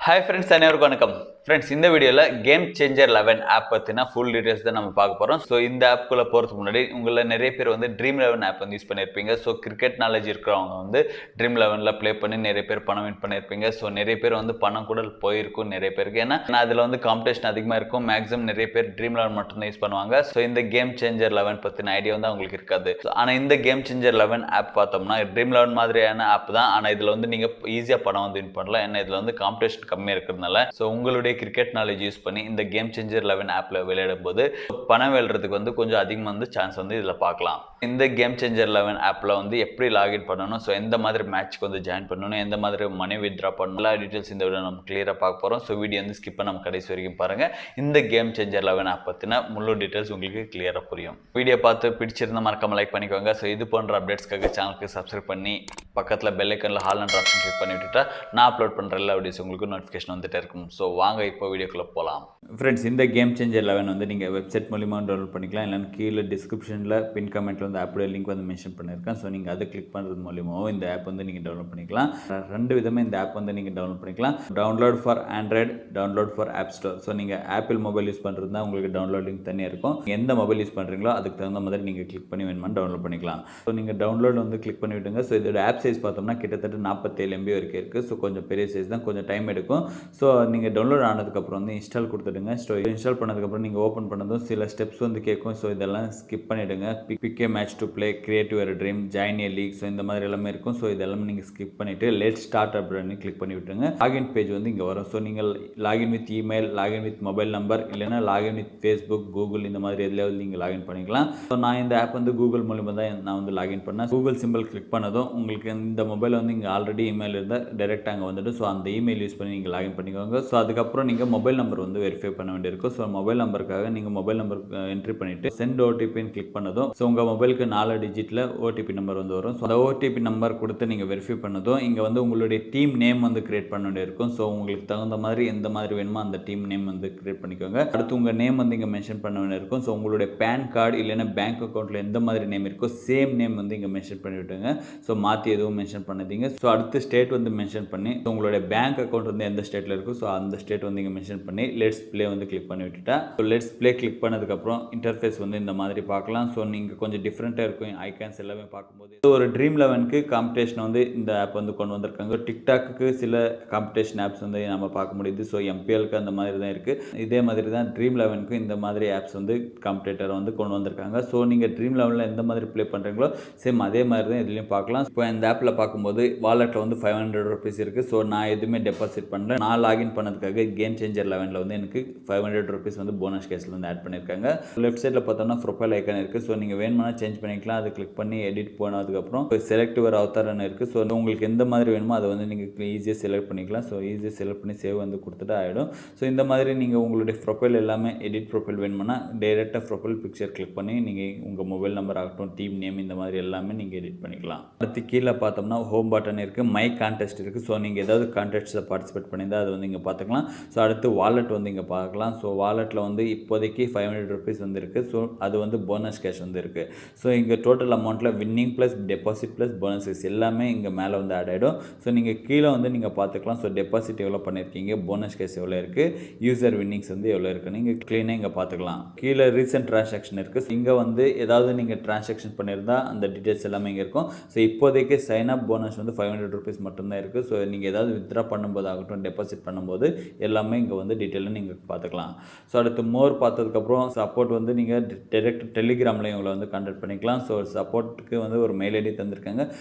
Hi friends, அனைவருக்கும் வணக்கம். Friends, இந்த வீடியோவில் GameChanger 11 ஆப் பற்றினா ஃபுல் டீட்டெயில்ஸ் தான் நம்ம பார்க்க போகிறோம். ஸோ இந்த ஆப்புக்குள்ளே போகிறதுக்கு முன்னாடி உங்களில் நிறைய பேர் வந்து ட்ரீம் 11 ஆப் வந்து யூஸ் பண்ணியிருப்பீங்க. ஸோ கிரிக்கெட் நாலேஜ் இருக்கிறவங்க வந்து ட்ரீம் 11ல் ப்ளே பண்ணி நிறைய பேர் பணம் வின் பண்ணியிருப்பீங்க. ஸோ நிறைய பேர் வந்து பணம் கூட போயிருக்கும் நிறைய பேருக்கு. ஏன்னா அதில் வந்து காம்படிஷன் அதிகமாக இருக்கும். மேக்ஸிமம் நிறைய பேர் ட்ரீம் 11 மட்டும்தான் யூஸ் பண்ணுவாங்க. ஸோ இந்த GameChanger 11 பற்றின ஐடியா வந்து அவங்களுக்கு இருக்காது. ஆனால் இந்த GameChanger 11 ஆப் பார்த்தோம்னா ட்ரீம் 11 மாதிரியான ஆப் தான். ஆனால் இதில் வந்து நீங்கள் ஈஸியாக பணம் வந்து வின் பண்ணலாம். ஏன்னா இதில் வந்து காம்படிஷன் கம்மியாக இருக்கிறதுனால ஸோ உங்களுடைய கிரிக்கெட் நாலேஜ் யூஸ் பண்ணி இந்த GameChanger 11 ஆப்ல விளையாடும் போது பணம் வெல்றதுக்கு வந்து கொஞ்சம் அதிகமாக வந்து சான்ஸ் வந்து இதில் பார்க்கலாம். இந்த GameChanger 11 ஆப்ல வந்து எப்படி லாகின் பண்ணணும், ஸோ எந்த மாதிரி மேட்ச்க்கு வந்து ஜாயின் பண்ணணும், எந்த மாதிரி மணி வித்ரா பண்ணணும், எல்லா டீட்டெயில்ஸ் இந்த வீடியோ நம்ம கிளியராக பார்க்க போகிறோம். ஸோ வீடியோ வந்து ஸ்கிப் நம்ம கடைசி வரைக்கும் பாருங்க. இந்த GameChanger 11 ஆப் பற்றின முழு டீட்டெயில்ஸ் உங்களுக்கு கிளியராக புரியும். வீடியோ பார்த்து பிடிச்சிருந்தா மறக்காம லைக் பண்ணிக்கோங்க. ஸோ இது போன்ற அப்டேட்ஸ்க்காக சேனலுக்கு சப்ஸ்கிரைப் பண்ணி பக்கத்தில் பெல் ஐக்கனில் ஹால் அண்ட் ஆப்ஷன் கிளிக் பண்ணி விட்டுட்டா நான் அப்லோட் பண்ணுற எல்லா வீடியோஸ் உங்களுக்கு நோட்டிஃபிகேஷன் வந்துட்டே இருக்கும். ஸோ வாங்க இப்போ வீடியோக்குள்ளே போகலாம். ஃப்ரெண்ட்ஸ், இந்த GameChanger 11 வந்து நீங்கள் வெப்சைட் மூலிமா டவுன்லோட் பண்ணிக்கலாம். இல்லைன்னா கீழே டிஸ்கிரிப்ஷனில் பின் கமெண்ட்டில் வந்து ஆப்போட லிங்க் வந்து மென்ஷன் பண்ணியிருக்கேன். ஸோ நீங்கள் அதை கிளிக் பண்ணுறது மூலியமாகவும் இந்த ஆப் வந்து நீங்கள் டவுன்லோட் பண்ணிக்கலாம். ரெண்டு விதமாக இந்த ஆப் வந்து நீங்கள் டவுன்லோட் பண்ணிக்கலாம். Download for Android, download for App Store. So நீங்கள் ஆப்பிள் மொபைல் யூஸ் பண்ணுறது தான் உங்களுக்கு டவுன்லோட் லிங்க் தனியாக இருக்கும். எந்த மொபைல் யூஸ் பண்ணுறீங்களோ அதுக்கு தகுந்த மாதிரி நீங்கள் கிளிக் பண்ணி வேணுமான்னு டவுன்லோட் பண்ணிக்கலாம். ஸோ நீங்கள் டவுன்லோட் வந்து கிளிக் பண்ணி விட்டுங்க. ஸோ இதோட ஆப் சைஸ் பார்த்தோம்னா கிட்டத்தட்ட 47 MB வரைக்கும் இருக்குது. ஸோ கொஞ்சம் பெரிய சைஸ் தான், கொஞ்சம் டைம் எடுக்கும். ஸோ நீங்கள் டவுன்லோட் ஆனதுக்கப்புறம் வந்து இன்ஸ்டால் கொடுத்துடுங்க. ஸோ இன்ஸ்டால் பண்ணதுக்கப்புறம் நீங்கள் ஓப்பன் பண்ணதும் சில ஸ்டெப்ஸ் வந்து கேட்கும். ஸோ இதெல்லாம் ஸ்கிப் பண்ணிவிடுங்க. Pick a match to play, create your dream, join a league, so இந்த மாதிரி எல்லாமே இருக்கும். ஸோ இதெல்லாம் நீங்கள் ஸ்கிப் பண்ணிவிட்டு லெட் ஸ்டார்ட் அப்படின்னு கிளிக் பண்ணி விட்டுருங்க. லாகின் பேஜ் வந்து இங்கே வரும். ஸோ நீங்கள் login with email, login with mobile number, இல்லைனா லாகின் வித் ஃபேஸ்புக், கூகுள், இந்த மாதிரி எதுலையாவது நீங்கள் லாகின் பண்ணிக்கலாம். ஸோ நான் இந்த ஆப் வந்து கூகுள் மூலிமா தான் நான் வந்து லாகின் பண்ணேன். கூகுள் சிம்பிள் கிளிக் பண்ணதும் உங்களுக்கு இந்த மொபைல் வந்து இங்கே ஆல்ரெடி இமெயில் இருந்தால் டேரெக்டாக அங்கே வந்துட்டு ஸோ அந்த இமெயில் யூஸ் பண்ணி நீங்கள் லாகின் பண்ணிக்கோங்க. ஸோ அதுக்கப்புறம் நீங்கள் மொபைல் நம்பர் வந்து வெரிஃபை பண்ண வேண்டியிருக்கும். ஸோ மொபைல் நம்பருக்காக நீங்கள் மொபைல் நம்பர் என்ட்ரி பண்ணிவிட்டு சென்ட் ஓடிபின்னு கிளிக் பண்ணதும் ஸோ உங்கள் மொபைலுக்கு 4 டிஜிட்டில் ஓடிபி நம்பர் வந்து வரும். ஸோ அந்த ஓடிபி நம்பர் கொடுத்து நீங்கள் வெரிஃபை பண்ணதும் இங்கே வந்து உங்களுடைய டீம் நேம் வந்து கிரியேட் பண்ண வேண்டியிருக்கும். ஸோ உங்களுக்கு தகுந்த மாதிரி எந்த மாதிரி வேணுமோ அந்த டீம் நேம் வந்து கிரியேட் பண்ணிக்கோங்க. அடுத்து உங்கள் நேம் வந்து இங்கே மென்ஷன் பண்ண வேண்டியிருக்கும். ஸோ உங்களுடைய பேன் கார்டு இல்லைன்னா பேங்க் அக்கௌண்ட்டில் எந்த மாதிரி நேம் இருக்கோ சேம் நேம் வந்து இங்கே மென்ஷன் பண்ணி விட்டுங்க. ஸோ மாற்றி எதுவும் மென்ஷன் பண்ணாதீங்க. ஸோ அடுத்து ஸ்டேட் வந்து மென்ஷன் பண்ணி ஸோ உங்களுடைய பேங்க் அக்கௌண்ட் வந்து எந்த ஸ்டேட்டில் இருக்கும் ஸோ அந்த ஸ்டேட் வந்து இங்கே மென்ஷன் பண்ணி லெட்ஸ் ப்ளே வந்து கிளிக் பண்ணி விட்டுட்டா ஸோ லெட்ஸ் ப்ளே கிளிக் பண்ணதுக்கப்புறம் இன்டர்ஃபேஸ் வந்து இந்த மாதிரி பார்க்கலாம். ஸோ நீங்கள் கொஞ்சம் டிஃப்ரெண்ட்டாக இருக்கும் ஐகான்ஸ் எல்லாமே பார்க்கும்போது. ஸோ ஒரு ட்ரீம் 11க்கு காம்படிஷன் வந்து இந்த ஆப் வந்து கொண்டு வந்திருக்காங்க. டிக்டாக்கு சில காம்படிஷன் ஆப்ஸ் வந்து நம்ம பார்க்க முடியுது. ஸோ MPLக்கு அந்த மாதிரி தான் இருக்குது. இதே மாதிரி தான் ட்ரீம் 11க்கு இந்த மாதிரி ஆப்ஸ் வந்து காம்படிட்டர் வந்து கொண்டு வந்திருக்காங்க. ஸோ நீங்கள் ட்ரீம் 11ல் எந்த மாதிரி ப்ளே பண்ணுறீங்களோ சேம் அதே மாதிரி தான் இதுலேயும் பார்க்கலாம். இப்போ இந்த ஆப்பில் பார்க்கும்போது வாலெட்டில் வந்து 500 rupees இருக்குது. ஸோ நான் எதுவுமே டெபாசிட் பண்ணல. நான் லாகின் பண்ணதுக்காக GameChanger 11ல் வந்து எனக்கு 500 rupees வந்து போனஸ் கேஸில் வந்து ஆட் பண்ணியிருக்காங்க. லெஃப்ட் சைடில் பார்த்தோம்னா ப்ரொஃபைல் ஐக்கான் இருக்குது. ஸோ நீங்கள் வேணுமானா சேஞ்ச் பண்ணிக்கலாம். அதை கிளிக் பண்ணி எடிட் போனதுக்கப்புறம் செலக்ட் யுவர் அவதார்னு இருக்குது. ஸோ உங்களுக்கு எந்த மாதிரி வேணுமோ அதை வந்து நீங்கள் ஈஸியாக செலக்ட் பண்ணிக்கலாம். ஸோ ஈஸியாக செலக்ட் பண்ணி சேவ் வந்து கொடுத்துட்டு ஆகிடும். ஸோ இந்த மாதிரி நீங்கள் உங்களுடைய ப்ரொஃபைல் எல்லாமே எடிட் ப்ரொஃபைல் வேணுமானா டைரெக்டாக ப்ரொஃபைல் பிக்சர் கிளிக் பண்ணி நீங்கள் உங்கள் மொபைல் நம்பர் ஆகட்டும், டீம் நேம், இந்த மாதிரி எல்லாமே நீங்கள் எடிட் பண்ணிக்கலாம். அடுத்து கீழே பார்த்தோம்னா ஹோம் பட்டன் இருக்குது, மை கான்டெஸ்ட் இருக்குது. ஸோ நீங்கள் ஏதாவது கான்டெஸ்ட்டில் பார்ட்டிசிபேட் பண்ணியிருந்தால் அது வந்து இங்கே பார்த்துக்கலாம். ஸோ அடுத்து வாலெட் வந்து இங்கே பார்க்கலாம். ஸோ வாலெட்டில் வந்து இப்போதைக்கு 500 rupees வந்து இருக்குது. ஸோ அது வந்து போனஸ் கேஷ் வந்து இருக்குது. ஸோ இங்கே டோட்டல் அமௌண்ட்டில் winning plus deposit plus bonuses எல்லாமே இங்கே மேலே வந்து ஆட் ஆகிடும். ஸோ நீங்கள் கீழே வந்து நீங்கள் பார்த்துக்கலாம். ஸோ டெபாசிட் எவ்வளோ பண்ணியிருக்கீங்க, போனஸ் கேஷ் எவ்வளோ இருக்குது, யூசர் வின்னிங்ஸ் வந்து எவ்வளோ இருக்குது, நீங்கள் க்ளீனாக இங்கே பார்த்துக்கலாம். கீழே ரீசெண்ட் ட்ரான்சாக்ஷன் இருக்குது. இங்கே வந்து ஏதாவது நீங்கள் ட்ரான்சாக்ஷன் பண்ணியிருந்தால் அந்த டீட்டெயில்ஸ் எல்லாமே இங்கே இருக்கும். ஸோ இப்போதைக்கு சைன் அப் போனஸ் வந்து 500 rupees மட்டும்தான் இருக்குது. ஸோ நீங்கள் ஏதாவது வித்ட்ரா பண்ணும்போது ஆகட்டும், டெபாசிட் பண்ணும்போது எல்லாமே இங்கே வந்து டீட்டெயிலாக நீங்கள் பார்த்துக்கலாம். ஸோ அடுத்து மோர் பார்த்ததுக்கப்புறம் சப்போர்ட் வந்து நீங்கள் டைரெக்ட் டெலிகிராம்லேயும் உங்களை வந்து கான்டாக்ட் பண்ணிக்கலாம். ஸோ சப்போர்ட்டுக்கு வந்து ஒரு மெயில் ஐடி தந்திருக்காங்க.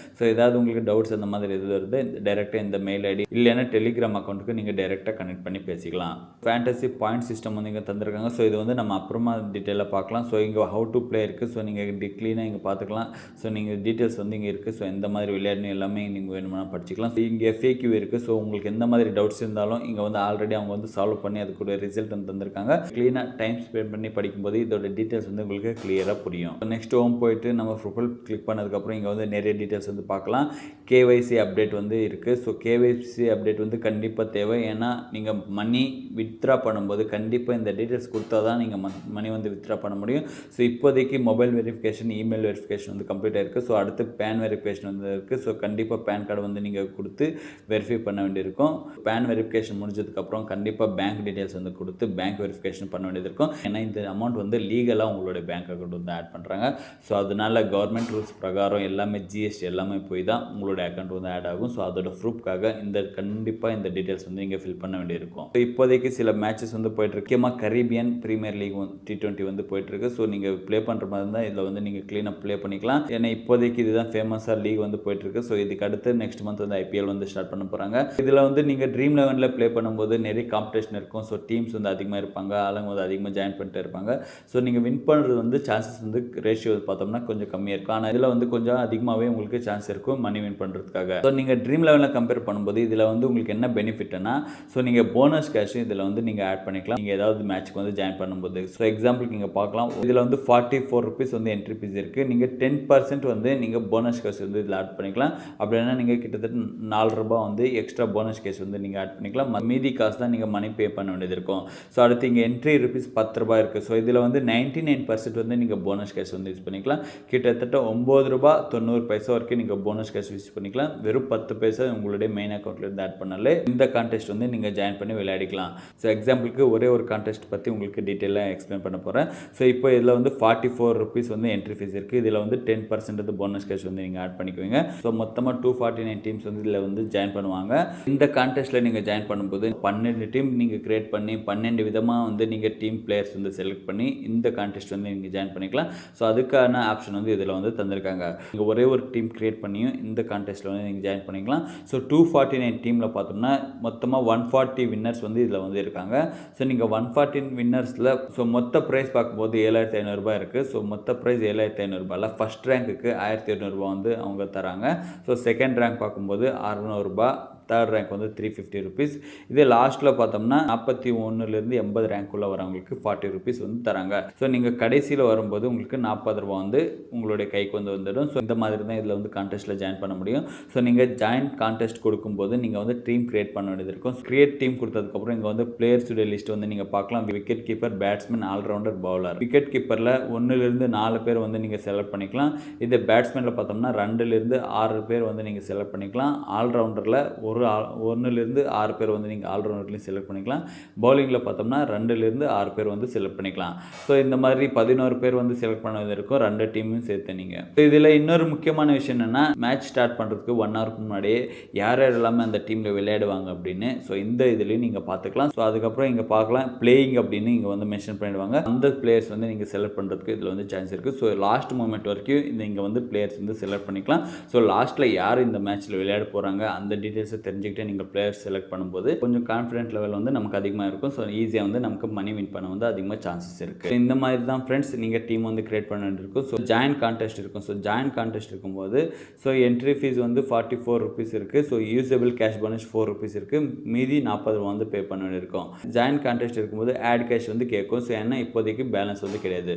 ஸோ ஏதாவது உங்களுக்கு டவுட்ஸ் அந்த மாதிரி எது வருது டைரெக்டாக இந்த மெயில் ஐடி இல்லைன்னா டெலிகிராம் அக்கௌண்ட்டுக்கு நீங்கள் டைரெக்டாக கனெக்ட் பண்ணி பேசிக்கலாம். ஃபேண்டசி பாயிண்ட் சிஸ்டம் வந்து இங்கே தந்திருக்காங்க. ஸோ இது வந்து நம்ம அப்புறமா டீட்டெயிலாக பார்க்கலாம். ஸோ இங்கே ஹவு டு ப்ளே இருக்குது. ஸோ நீங்கள் க்ளீனாக இங்கே பார்த்துக்கலாம். ஸோ நீங்கள் டீட்டெயில்ஸ் வந்து இங்கே இருக்குது. ஸோ எந்த மாதிரி விளையாடணும் எல்லாமே நீங்கள் வேணுமானா படிச்சிக்கலாம். இங்கே FAQ இருக்குது. ஸோ உங்களுக்கு எந்த மாதிரி டவுட்ஸ் இருந்தாலும் இங்கே வந்து ஆல்ரெடி அவங்க வந்து சால்வ் பண்ணி அதுக்குரிய ரிசல்ட் வந்து தந்திருக்காங்க. க்ளீனாக டைம் ஸ்பெண்ட் பண்ணி படிக்கும்போது இதோட டீட்டெயில்ஸ் வந்து உங்களுக்கு கிளியராக புரியும். நெக்ஸ்ட் ஹோம் ஹோம் போயிட்டு நம்ம ப்ரொஃபைல் கிளிக் பண்ணதுக்கப்புறம் இங்கே வந்து நிறைய டீட்டெயில்ஸ் வந்து பார்க்கலாம். கேஒய்சி அப்டேட் வந்து இருக்குது. ஸோ கேஒய்சி அப்டேட் வந்து கண்டிப்பாக தேவை. ஏன்னா நீங்கள் மணி வித்ட்ரா பண்ணும்போது கண்டிப்பாக இந்த டீட்டெயில்ஸ் கொடுத்தா தான் நீங்கள் மணி வந்து வித்ட்ரா பண்ண முடியும். ஸோ இப்போதைக்கு மொபைல் வெரிஃபிகேஷன், இமெயில் வெரிஃபிகேஷன் வந்து கம்ப்ளீட் ஆகிருக்கு. ஸோ அடுத்து பேன் வெரிஃபிகேஷன் வந்து இருக்குது. ஸோ கண்டிப்பாக பேன் கார்டு வந்து நீங்கள் கொடுத்து வெரிஃபை பண்ண வேண்டியிருக்கும். பேன் வெரிஃபிகேஷன் முடிஞ்சதுக்கப்புறம் கண்டிப்பாக பேங்க் டீட்டெயில்ஸ் வந்து கொடுத்து பேங்க் வெரிஃபிகேஷன் பண்ண வேண்டியது இருக்கும். ஏன்னா இந்த அமௌண்ட் வந்து லீகலாக உங்களுடைய பேங்க் அக்கௌண்ட் வந்து ஆட் பண்ணுறாங்க. ஸோ அதனால கவர்மெண்ட் ரூல்ஸ் பிரகாரம் எல்லாமே ஜிஎஸ்டி எல்லாமே போய் தான் உங்களுடைய அக்கௌண்ட் வந்து ஆட் ஆகும். ஸோ அதோட ப்ரூஃப்காக கண்டிப்பாக இந்த டீட்டெயில்ஸ் வந்து நீங்கள் ஃபில் பண்ண வேண்டியிருக்கும். ஸோ இப்போதைக்கு சில மேட்சஸ் வந்து போயிட்டுருக்கு. முக்கியமாக கரீபியன் பிரீமியர் லீக் T20 வந்து போயிட்டுருக்கு. ஸோ நீங்கள் ப்ளே பண்ணுற மாதிரி இருந்தால் இதில் வந்து நீங்கள் க்ளீனாக ப்ளே பண்ணிக்கலாம். ஏன்னா இப்போதைக்கு இதுதான் ஃபேமஸாக லீக் வந்து போயிட்டுருக்கு. ஸோ இதுக்கு அடுத்து நெக்ஸ்ட் மந்த் வந்து IPL வந்து ஸ்டார்ட் பண்ண போகிறாங்க. இதில் வந்து நீங்கள் ட்ரீம் 11 ப்ளே பண்ணும்போது நிறைய காம்படிஷன் இருக்கும். ஸோ டீம்ஸ் வந்து அதிகமாக இருப்பாங்க, ஆளுங்க வந்து அதிகமாக ஜாயின் பண்ணிட்டு இருப்பாங்க. ஸோ நீங்கள் வின் பண்ணுறது வந்து சான்சஸ் வந்து ரேஷியோ பார்த்தோம்னா கொஞ்சம் கம்மியாக இருக்கும். ஆனால் இதில் வந்து கொஞ்சம் அதிகமாகவே உங்களுக்கு சான்ஸ் இருக்கும் மணி வின் பண்ணுறதுக்காக. ஸோ நீங்கள் ட்ரீம் 11 கம்பேர் பண்ணும்போது இதில் வந்து உங்களுக்கு என்ன பெனிஃபிட்னா, ஸோ நீங்கள் போனஸ் கேஷ் இதில் வந்து நீங்கள் ஆட் பண்ணிக்கலாம். நீங்கள் ஏதாவது மேட்ச்க்கு வந்து ஜாயின் பண்ணும்போது. ஸோ எக்ஸாம்பிளுக்கு நீங்கள் பார்க்கலாம், இதில் வந்து 44 rupees வந்து என்ட்ரி ஃபீஸ் இருக்குது. நீங்கள் 10% வந்து நீங்கள் போனஸ் கேஷ் வந்து இதில் ஆட் பண்ணிக்கலாம். அப்படின்னா நீங்கள் கிட்டத்தட்ட 4 ரூபாய் வந்து எக்ஸ்ட்ரா போனஸ் கேஷ் வந்து நீங்கள் ஆட் பண்ணிக்கலாம். மீதி காசு தான் நீங்கள் மணி பே பண்ண வேண்டியது இருக்கும். ஸோ அடுத்து இங்கே என்ட்ரி ருபீஸ் 10 ரூபாய் இருக்குது. ஸோ இதில் வந்து 99% வந்து நீங்கள் போனஸ் கேஷ் வந்து யூஸ் பண்ணிக்கலாம். கிட்டத்தட்ட 9 ரூபாய் 90 பைசா வரைக்கும் நீங்கள் போனஸ் கேஷ் யூஸ் பண்ணிக்கலாம். வெறும் 10 பைசா உங்களுடைய மெயின் அக்கௌண்ட்லேருந்து ஆட் பண்ணாலே இந்த கான்டெஸ்ட் வந்து நீங்கள் ஜாயின் பண்ணி விளையாடிக்கலாம். ஸோ எக்ஸாம்பிளுக்கு ஒரே ஒரு கான்டெஸ்ட் பற்றி உங்களுக்கு டீட்டெயிலாக எக்ஸ்பிளைன் பண்ண போகிறேன். ஸோ இப்போ இதில் வந்து 44 rupees வந்து என்ட்ரி ஃபீஸ் இருக்குது. இதில் வந்து 10% வந்து போனஸ் கேஷ் வந்து நீங்கள் ஆட் பண்ணிக்குவீங்க. ஸோ மொத்தமாக 249 டீம்ஸ் வந்து இதில் வந்து ஜாயின் பண்ணுவாங்க. இந்த கான்டெஸ்ட்டில் நீங்கள் ஜாயின் பண்ணும்போது 12 டீம் நீங்கள் கிரியேட் பண்ணி 12 விதமாக வந்து நீங்கள் டீம் பிளேயர்ஸ் வந்து செலக்ட் பண்ணி இந்த கான்டெஸ்ட் வந்து நீங்கள் ஜாயின் பண்ணிக்கலாம். ஸோ அதுக்கான ஆப்ஷன் வந்து இதில் வந்து தந்திருக்காங்க. நீங்கள் ஒரே ஒரு டீம் கிரியேட் பண்ணியும் இந்த கான்டெஸ்ட்டில் வந்து நீங்கள் ஜாயின் பண்ணிக்கலாம். ஸோ 249 டீமில் பார்த்தோம்னா மொத்தமாக 140 வின்னர்ஸ் வந்து இதில் வந்து இருக்காங்க. ஸோ நீங்கள் 140 வின்னர்ஸில் ஸோ மொத்த ப்ரைஸ் பார்க்கும்போது 7500 ரூபாய் இருக்குது. ஸோ மொத்த ப்ரைஸ் 7500 ரூபாயில் ஃபஸ்ட் ரேங்க்குக்கு 1200 ரூபா வந்து அவங்க தராங்க. ஸோ செகண்ட் ரேங்க் பார்க்கும்போது 600 ரூபாய், தேர்ட் ரேங்க் வந்து 350 rupees. இதே லாஸ்ட்டில் பார்த்தோம்னா 41லேருந்து 80 ரேங்க்குள்ளே வரவங்களுக்கு 40 rupees வந்து தராங்க. ஸோ நீங்கள் கடைசியில் வரும்போது உங்களுக்கு 40 ரூபா வந்து உங்களுடைய கைக்கு வந்து வந்துடும். ஸோ இந்த மாதிரி தான் இதில் வந்து கான்டெஸ்ட்டில் ஜாயின் பண்ண முடியும். ஸோ நீங்கள் ஜாயின் கான்டெஸ்ட் கொடுக்கும்போது நீங்கள் வந்து டீம் கிரியேட் பண்ண வேண்டியது இருக்கும். கிரியேட் டீம் கொடுத்ததுக்கப்புறம் இங்கே வந்து பிளேயர்ஸுடைய லிஸ்ட் வந்து நீங்கள் பார்க்கலாம். Wicket keeper, batsman, allrounder, bowler. Wicket கீப்பரில் 1லேருந்து 4 பேர் வந்து நீங்கள் செலக்ட் பண்ணிக்கலாம். இதே பேட்ஸ்மேனில் பார்த்தோம்னா 2லேருந்து 6 பேர் வந்து நீங்கள் செலக்ட் பண்ணிக்கலாம். ஆல்ரவுண்டரில் 1லேருந்து 6 பேர் வந்து நீங்கள் ஆல்ரவுண்டர்லையும் செலக்ட் பண்ணிக்கலாம். பவுலிங்கில் பார்த்தோம்னா 2லேருந்து 6 பேர் வந்து செலக்ட் பண்ணிக்கலாம். ஸோ இந்த மாதிரி 11 பேர் வந்து செலக்ட் பண்ணது இருக்கும், 2 டீமும் சேர்த்து நீங்கள். ஸோ இதில் இன்னொரு முக்கியமான விஷயம் என்னென்னா, மேட்ச் ஸ்டார்ட் பண்ணுறதுக்கு 1 ஹவருக்கு முன்னாடியே யார் யார் எல்லாமே அந்த டீமில் விளையாடுவாங்க அப்படின்னு ஸோ இந்த இதுலேயும் நீங்கள் பார்த்துக்கலாம். ஸோ அதுக்கப்புறம் இங்கே பார்க்கலாம் பிளேயிங் அப்படின்னு இங்கே வந்து மென்ஷன் பண்ணிடுவாங்க. அந்த பிளேயர்ஸ் வந்து நீங்கள் செலக்ட் பண்ணுறதுக்கு இதில் வந்து சான்ஸ் இருக்குது. ஸோ லாஸ்ட் மூமெண்ட் வரைக்கும் இங்கே வந்து பிளேயர்ஸ் வந்து செலக்ட் பண்ணிக்கலாம். ஸோ லாஸ்ட்டில் யார் இந்த மேட்ச்சில் விளையாட போகிறாங்க அந்த டீட்டெயில்ஸை தெரிஞ்சுக்கிட்டு நீங்கள் பிளேயர்ஸ் செலக்ட் பண்ணும்போது கொஞ்சம் கான்ஃபிடென்ட் லெவல் வந்து நமக்கு அதிகமாக இருக்கும். ஸோ ஈஸியாக வந்து நமக்கு மணி வின் பண்ண வந்து அதிகமாக சான்சஸ் இருக்குது. இந்த மாதிரி தான் ஃப்ரெண்ட்ஸ் நீங்கள் டீம் வந்து கிரியேட் பண்ண வேண்டியிருக்கும். ஸோ ஜாயின் கான்டெஸ்ட் இருக்கும். ஸோ ஜாயின் கான்டெஸ்ட் இருக்கும்போது ஸோ என்ட்ரி ஃபீஸ் வந்து 44 rupees இருக்குது. So usable cash bonus 4 rupees இருக்குது. மீதி 40 ரூபா வந்து பே பண்ண வேண்டியிருக்கும். ஜாயின் கான்டெஸ்ட் இருக்கும்போது ஆட் கேஷ் வந்து கேட்கும். ஸோ ஏன்னா இப்போதைக்கு பேலன்ஸ் வந்து கிடையாது.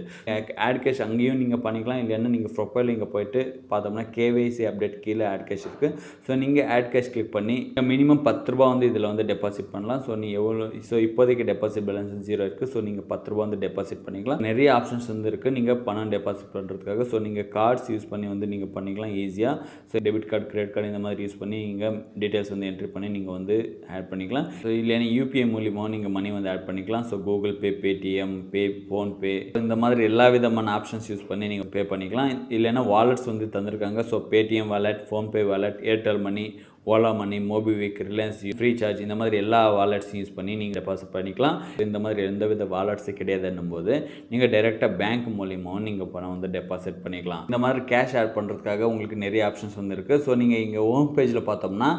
ஆட் கேஷ் அங்கேயும் நீங்கள் பண்ணிக்கலாம். இல்லைன்னா நீங்கள் ப்ரொஃபைல் இங்கே போயிட்டு பார்த்தோம்னா KYC அப்டேட் கீழே ஆட் கேஷ் இருக்குது. ஸோ நீங்கள் ஆட் கேஷ் கிளிக் பண்ணி மினிமம் 10 ரூபா வந்து இதில் வந்து டெபாசிட் பண்ணலாம். ஸோ நீ எவ்வளோ ஸோ இப்போதைக்கு டெபாசிட் பேலன்ஸ் 0 இருக்குது. ஸோ நீங்கள் 10 ரூபா வந்து டெபாசிட் பண்ணிக்கலாம். நிறைய ஆப்ஷன்ஸ் வந்து இருக்குது நீங்கள் பணம் டெபாசிட் பண்ணுறதுக்காக. ஸோ நீங்கள் கார்ட்ஸ் யூஸ் பண்ணி வந்து நீங்கள் பண்ணிக்கலாம் ஈஸியாக. So debit card, credit card இந்த மாதிரி யூஸ் பண்ணி நீங்கள் டீட்டெயில்ஸ் வந்து என்ட்ரி பண்ணி நீங்கள் வந்து ஆட் பண்ணிக்கலாம். ஸோ இல்லைன்னா UPI மூலியமாக நீங்கள் மணி வந்து ஆட் பண்ணிக்கலாம். ஸோ கூகுள் பே, பேடிஎம் பே, ஃபோன்பே இந்த மாதிரி எல்லா விதமான ஆப்ஷன்ஸ் யூஸ் பண்ணி நீங்கள் பே பண்ணிக்கலாம். இல்லைன்னா வாலெட்ஸ் வந்து தந்திருக்காங்க. So Paytm wallet, PhonePe wallet, Airtel money, Ola money, MobiKwik, Reliance, free charge இந்த மாதிரி எல்லா வாலெட்ஸையும் யூஸ் பண்ணி நீங்கள் டெபாசிட் பண்ணிக்கலாம். இந்த மாதிரி எந்தவித வாலெட்ஸு கிடையாதுன்னும் போது நீங்கள் டைரெக்டாக பேங்க் மூலியமாகவும் நீங்கள் பணம் வந்து டெபாசிட் பண்ணிக்கலாம். இந்த மாதிரி கேஷ் ஆட் பண்ணுறதுக்காக உங்களுக்கு நிறைய ஆப்ஷன்ஸ் வந்து இருக்குது. ஸோ நீங்கள் இங்கே ஹோம் பேஜில் பார்த்தோம்னா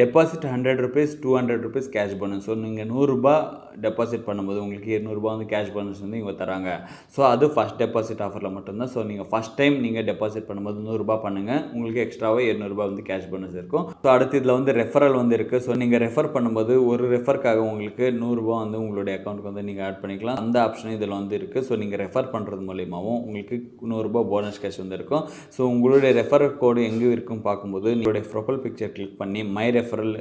deposit 100 rupees, 200 rupees cash bonus. So நீங்கள் 100 ரூபாய் டெபாசிட் பண்ணும்போது உங்களுக்கு 200 ரூபாய் வந்து கேஷ் போனஸ் வந்து இவங்க தராங்க. ஸோ அது ஃபஸ்ட் டெபாசிட் ஆஃபரில் மட்டும்தான். ஸோ நீங்கள் ஃபஸ்ட் டைம் நீங்கள் டெபாசிட் பண்ணும்போது 100 ரூபாய் பண்ணுங்கள், உங்களுக்கு எக்ஸ்ட்ராவாக 200 ரூபாய் வந்து கேஷ் போனஸ் இருக்கும். ஸோ அடுத்து அடுத்து இதில் வந்து ரெஃபரல் வந்து இருக்குது. ஸோ நீங்கள் ரெஃபர் பண்ணும்போது ஒரு ரெஃபருக்காக உங்களுக்கு ரூ. 100 வந்து உங்களுடைய அக்கௌண்ட்டுக்கு வந்து நீங்கள் ஆட் பண்ணிக்கலாம். அந்த ஆப்ஷனும் இதில் வந்து இருக்குது. ஸோ நீங்கள் ரெஃபர் பண்ணுறது மூலியமாகவும் உங்களுக்கு ரூ. 100 போனஸ் கேஷ் வந்து இருக்கும். ஸோ உங்களுடைய ரெஃபரல் கோடு எங்கே இருக்குன்னு பார்க்கும்போது உங்களுடைய ப்ரொஃபைல் பிக்சர் கிளிக் பண்ணி my referral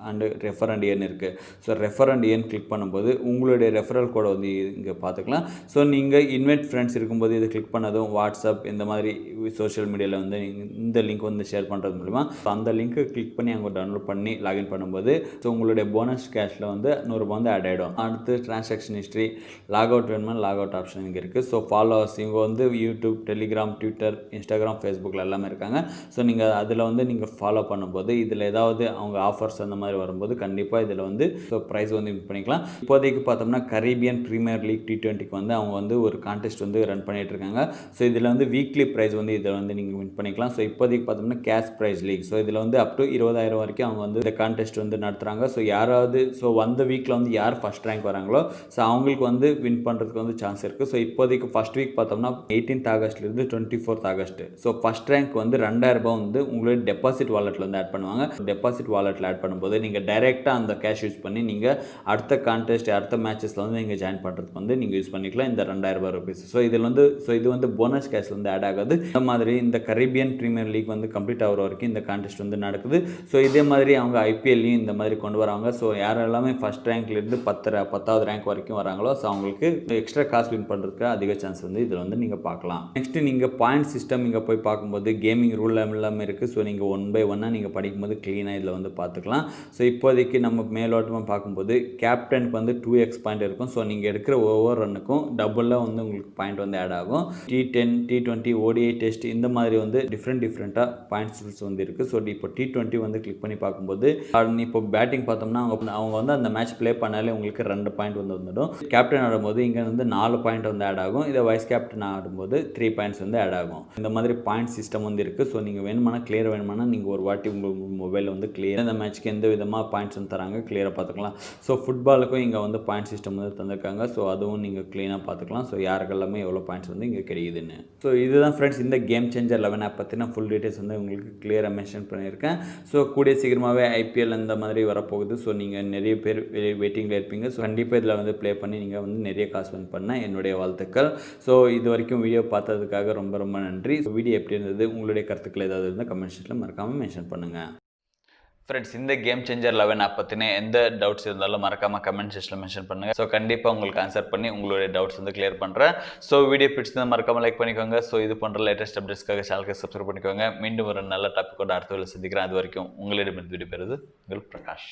and refer and earn இருக்குது. So refer and earn click பண்ணும்போது உங்களுடைய ரெஃபரல் கோடை வந்து இங்கே பார்த்துக்கலாம். ஸோ நீங்கள் இன்வைட் ஃப்ரெண்ட்ஸ் இருக்கும்போது இதை கிளிக் பண்ணதும் வாட்ஸ்அப் இந்த மாதிரி சோஷியல் மீடியாவில் வந்து இந்த லிங்க் வந்து ஷேர் பண்ணுறது மூலிமா ஸோ அந்த லிங்க்கை கிளிக் பண்ணி அங்கே டவுன்லோட் பண்ணி லாகின் பண்ணும்போது ஸோ உங்களுடைய போனஸ் கேஷில் வந்து ரூ. 100 வந்து ஆட் ஆகிடும். அடுத்து ட்ரான்சாக்ஷன் ஹிஸ்ட்ரி லாக் அவுட் வேணுமா லாக் அவுட் ஆப்ஷன் இங்கே இருக்குது. ஸோ ஃபாலோவர்ஸ் இவங்க வந்து யூடியூப், டெலிகிராம், ட்விட்டர், இன்ஸ்டாகிராம், ஃபேஸ்புக்கில் எல்லாமே இருக்காங்க. ஸோ நீங்கள் அதில் வந்து நீங்கள் ஃபாலோ பண்ணும்போது இதில் ஏதாவது அவங்க ஆஃபர்ஸ் அந்த மாதிரி வரும்போது கண்டிப்பாக இதில் வந்து ஸோ ப்ரைஸ் வந்து வின் பண்ணிக்கலாம். இப்போதைக்கு பார்த்தோம்னா கரீபியன் பிரீமியர் லீக் T20க்கு வந்து அவங்க வந்து ஒரு கான்டெஸ்ட் வந்து ரன் பண்ணிட்டு இருக்காங்க. ஸோ இதில் வந்து வீக்லி ப்ரைஸ் வந்து இதில் வந்து நீங்கள் வின் பண்ணிக்கலாம். ஸோ இப்போதைக்கு பார்த்தோம்னா கேஷ் ப்ரைஸ் லீக். ஸோ இதில் வந்து அப் டு 20,000 வரைக்கும் அவங்க வந்து இந்த கான்டெஸ்ட் வந்து நடத்துகிறாங்க. ஸோ யாராவது ஸோ வந்த வீக்கில் வந்து யார் ஃபஸ்ட் ரேங்க் வராங்களோ ஸோ அவங்களுக்கு வந்து வின் பண்ணுறதுக்கு வந்து சான்ஸ் இருக்குது. ஸோ இப்போதைக்கு ஃபஸ்ட் வீக் பார்த்தோம்னா 18th ஆகஸ்ட்லேருந்து 24th August. So first rank வந்து ரூ. 2,000 வந்து உங்களுடைய டெபாசிட் வாலெட்டில் வந்து ஆட் பண்ணுவாங்க. டெபாசிட் வாலெட்டில் ஆட் பண்ணும்போது நீங்கள் டைரெக்டாக அந்த கேஷ் யூஸ் பண்ணி நீங்கள் அடுத்த கான்டெஸ்ட் அடுத்த மேட்சஸில் வந்து நீங்கள் ஜாயின் பண்ணுறதுக்கு வந்து நீங்கள் யூஸ் பண்ணிக்கலாம் இந்த ரூ. 2,000 ஸோ இதில் வந்து ஸோ இது வந்து போனஸ் கேஷ் வந்து ஆட் ஆகாது. இந்த மாதிரி இந்த கரீபியன் பிரீமியர் லீக் வந்து கம்ப்ளீட் ஆகிற வரைக்கும் இந்த கான்டெஸ்ட் வந்து நடக்குது. ஸோ இதே மாதிரி அவங்க ஐபிஎல்லையும் இந்த மாதிரி கொண்டு வராங்க. ஸோ யாரெல்லாமே ஃபஸ்ட் ரேங்க்லேருந்து 10வது ரேங்க் வரைக்கும் வராங்களோ ஸோ அவங்களுக்கு எக்ஸ்ட்ரா காசு வின் பண்ணுறதுக்கு அதிக சான்ஸ் வந்து இதில் வந்து நீங்கள் பார்க்கலாம். நெக்ஸ்ட்டு நீங்கள் பாயிண்ட் சிஸ்டம் இங்கே போய் பார்க்கும்போது கேமிங் ரூல் எல்லாமே இருக்குது. ஸோ நீங்கள் 1 by 1 நீங்கள் படிக்கும்போது க்ளீனாக இதில் வந்து பார்த்துக்கலாம். ஸோ இப்போதைக்கு நம்ம மேலோட்டமாக பார்க்கும்போது கேப்டனுக்கு வந்து 2x பாயிண்ட் இருக்கும். ஸோ நீங்கள் எடுக்கிற ஒவ்வொரு ரன்னுக்கும் டபுளாக வந்து உங்களுக்கு பாயிண்ட் வந்து ஆட் ஆகும். T10, T20, ODI டெஸ்ட் இந்த மாதிரி வந்து டிஃப்ரெண்ட்டாக பாயிண்ட்ஸ் ரூல்ஸ் வந்து இருக்குது. ஸோ இப்போ T20 வந்து கிளிக் பண்ணி பார்க்கும்போது இப்போ பேட்டிங் பார்த்தோம்னா அவங்க வந்து அந்த மேட்ச் ப்ளே பண்ணாலே உங்களுக்கு 2 பாயிண்ட் வந்து வந்துடும். கேப்டன் ஆடும்போது இங்கே வந்து 4 பாயிண்ட் வந்து ஆட் ஆகும். இதை வைஸ் கேப்டன் ஆடும்போது 3 பாயிண்ட்ஸ் வந்து ஆட் ஆகும். இந்த மாதிரி பாயிண்ட் சிஸ்டம் வந்து இருக்குது. ஸோ நீங்கள் வேணுமானா கிளியர் வேணுமானா நீங்கள் ஒரு வாட்டி உங்கள் மொபைலில் வந்து கிளியர் இந்த மேட்ச்க்கு எந்த விதமாக பாயிண்ட்ஸ் வந்து தராங்க கிளியராக பார்த்துக்கலாம். ஸோ ஃபுட்பாலுக்கும் இங்கே வந்து பாயிண்ட் சிஸ்டம் வந்து தந்திருக்காங்க. ஸோ அதுவும் நீங்கள் க்ளீனாக பார்த்துக்கலாம். ஸோ யாருக்கெல்லாமே எவ்வளோ பாயிண்ட்ஸ் வந்து இங்கே கிடைக்குதுன்னு. ஸோ இதுதான் ஃப்ரெண்ட்ஸ் இந்த கேம் சேஞ்சர் 11 ஆப் பற்றின ஃபுல் டீட்டெயில்ஸ் வந்து உங்களுக்கு கிளியராக மென்ஷன் பண்ணியிருக்கேன். ஸோ கூடிய சீக்கிரமாகவே ஐபிஎல் இந்த மாதிரி வரப்போகுது. ஸோ நீங்கள் நிறைய பேர் வெயிட்டிங்கில் இருப்பீங்க. ஸோ கண்டிப்பாக இதில் வந்து ப்ளே பண்ணி நீங்கள் வந்து நிறைய காசு வின் பண்ண என்னுடைய வாழ்த்துக்கள். ஸோ இது வரைக்கும் வீடியோ பார்த்ததுக்காக ரொம்ப ரொம்ப நன்றி. வீடியோ எப்படி இருந்தது, உங்களுடைய கருத்துக்கள் ஏதாவது இருந்தால் கமெண்ட் செக்ஷனில் மறக்காமல் மென்ஷன் பண்ணுங்கள். ஃப்ரெண்ட்ஸ் இந்த GameChanger 11 ஆப் பற்றின எந்த டவுட்ஸ் இருந்தாலும் மறக்காமல் கமெண்ட் செக்ஷனில் மென்ஷன் பண்ணுங்கள். ஸோ கண்டிப்பாக உங்களுக்கு ஆன்சர் பண்ணி உங்களுடைய டவுட்ஸ் வந்து கிளியர் பண்ணுறேன். ஸோ வீடியோ பிடிச்சதை மறக்காமல் லைக் பண்ணிக்கோங்க. ஸோ இது பண்ணுற லேட்டஸ்ட் அப்டேட்ஸ்க்காக சேனலுக்கு சப்ஸ்கிரைப் பண்ணிக்கோங்க. மீண்டும் ஒரு நல்ல டாப்பிக்கோட அடுத்த வேலை சந்திக்கிறேன். அது வரைக்கும் உங்களிடமிருந்து விடைபெறுவது உங்கள் பிரகாஷ்.